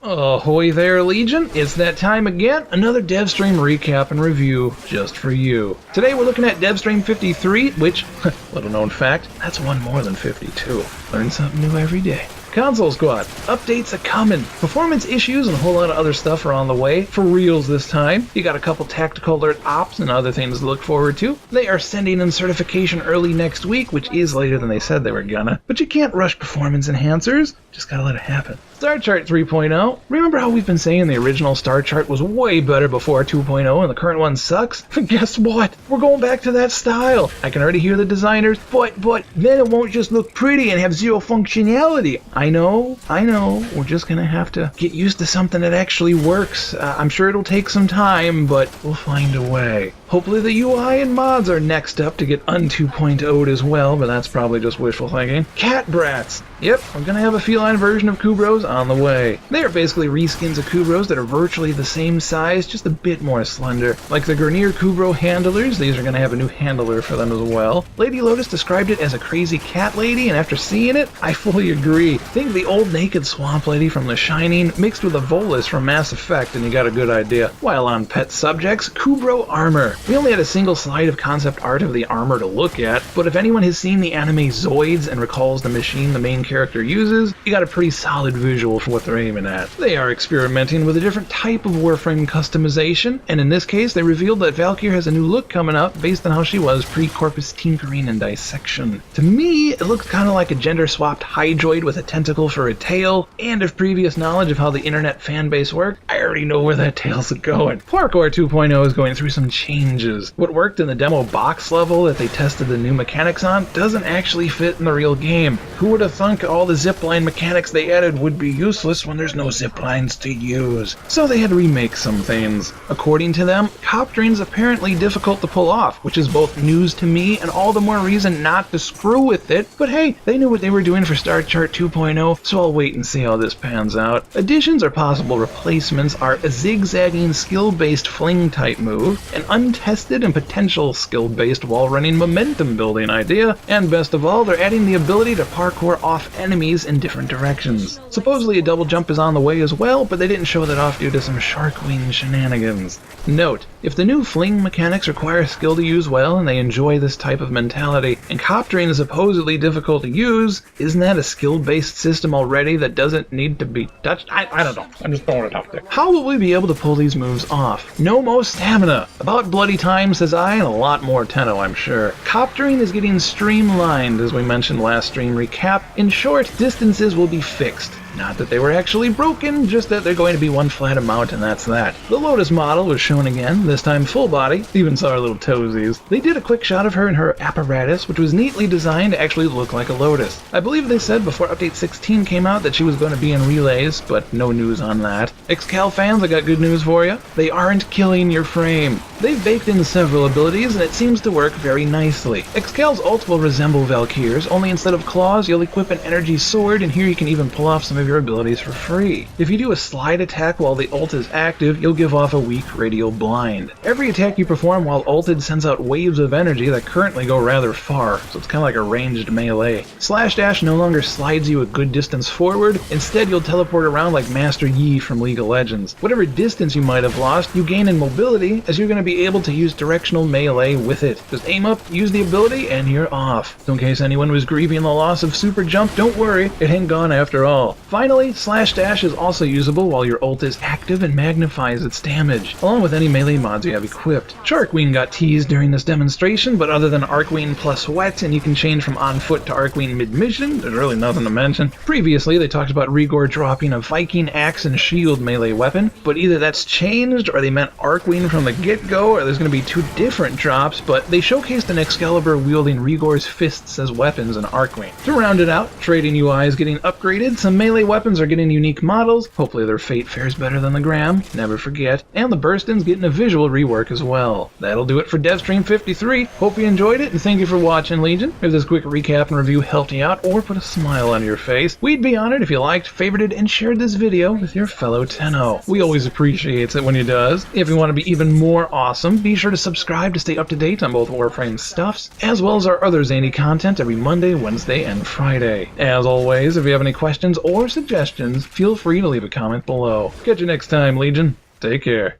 Ahoy there, Legion! It's that time again, another Devstream recap and review just for you. Today we're looking at Devstream 53, which, little known fact, that's one more than 52. Learn something new every day. Console Squad, updates are coming. Performance issues and a whole lot of other stuff are on the way, for reals this time. You got a couple tactical alert ops and other things to look forward to. They are sending in certification early next week, which is later than they said they were gonna. But you can't rush performance enhancers, just gotta let it happen. StarChart 3.0. Remember how we've been saying the original StarChart was way better before 2.0 and the current one sucks? Guess what? We're going back to that style. I can already hear the designers, but then it won't just look pretty and have zero functionality. I know. We're just gonna have to get used to something that actually works. I'm sure it'll take some time, but we'll find a way. Hopefully the UI and mods are next up to get un-2.0'd as well, but that's probably just wishful thinking. Catbrows. Yep, we're gonna have a feline version of Kubrows on the way. They are basically reskins of Kubrows that are virtually the same size, just a bit more slender. Like the Grenier Kubrow handlers, these are gonna have a new handler for them as well. Lady Lotus described it as a crazy cat lady, and after seeing it, I fully agree. Think the old naked swamp lady from The Shining mixed with a Volus from Mass Effect, and you got a good idea. While on pet subjects, Kubrow armor. We only had a single slide of concept art of the armor to look at, but if anyone has seen the anime Zoids and recalls the machine the main character uses, you got a pretty solid visual for what they're aiming at. They are experimenting with a different type of Warframe customization, and in this case they revealed that Valkyrie has a new look coming up based on how she was pre-corpus tinkering and dissection. To me, it looks kind of like a gender-swapped Hydroid with a tentacle for a tail, and if previous knowledge of how the internet fanbase worked, I already know where that tail's going. Parkour 2.0 is going through some changes. What worked in the demo box level that they tested the new mechanics on doesn't actually fit in the real game. Who would have thunk all the zipline mechanics they added would be useless when there's no ziplines to use? So they had to remake some things. According to them, Coptering is apparently difficult to pull off, which is both news to me and all the more reason not to screw with it. But hey, they knew what they were doing for StarChart 2.0, so I'll wait and see how this pans out. Additions or possible replacements are a zigzagging skill-based fling type move, an untested and potential skill-based wall-running momentum building idea, and best of all, they're adding the ability to parkour off enemies in different directions. Supposedly a double jump is on the way as well, but they didn't show that off due to some shark wing shenanigans. Note, if the new fling mechanics require skill to use well and they enjoy this type of mentality, and Coptering is supposedly difficult to use, isn't that a skill-based system already that doesn't need to be touched? I don't know. I'm just throwing it out there. How will we be able to pull these moves off? No more stamina. About bloody time, says I, and a lot more Tenno, I'm sure. Coptering is getting streamlined, as we mentioned last stream recap. In short, distances will be fixed. Not that they were actually broken, just that they're going to be one flat amount and that's that. The Lotus model was shown again, this time full body, even saw her little toesies. They did a quick shot of her in her apparatus, which was neatly designed to actually look like a Lotus. I believe they said before Update 16 came out that she was going to be in relays, but no news on that. Excal fans, I got good news for you. They aren't killing your frame. They've baked in several abilities and it seems to work very nicely. Excal's ult will resemble Valkyrie's, only instead of claws you'll equip an energy sword, and here you can even pull off some of your abilities for free. If you do a slide attack while the ult is active, you'll give off a weak radial blind. Every attack you perform while ulted sends out waves of energy that currently go rather far, so it's kind of like a ranged melee. Slash dash no longer slides you a good distance forward, instead you'll teleport around like Master Yi from League of Legends. Whatever distance you might have lost, you gain in mobility, as you're going to be able to use directional melee with it. Just aim up, use the ability, and you're off. So in case anyone was grieving the loss of super jump, don't worry, it ain't gone after all. Finally, slash dash is also usable while your ult is active and magnifies its damage, along with any melee mods you have equipped. Sharkwing got teased during this demonstration, but other than Arcwing plus wet, and you can change from on foot to Arcwing mid-mission, there's really nothing to mention. Previously, they talked about Rigor dropping a Viking axe and shield melee weapon, but either that's changed or they meant Arcwing from the get-go, or there's going to be two different drops, but they showcased an Excalibur wielding Rigor's fists as weapons in Arcwing. To round it out, trading UI is getting upgraded, some melee weapons are getting unique models, hopefully their fate fares better than the Gram, never forget, and the Burstin's getting a visual rework as well. That'll do it for Devstream 53, hope you enjoyed it, and thank you for watching, Legion. If this quick recap and review helped you out, or put a smile on your face, we'd be honored if you liked, favorited, and shared this video with your fellow Tenno. We always appreciate it when you does. If you want to be even more awesome, be sure to subscribe to stay up to date on both Warframe stuffs, as well as our other zany content every Monday, Wednesday, and Friday. As always, if you have any questions or suggestions, feel free to leave a comment below. Catch you next time, Legion. Take care.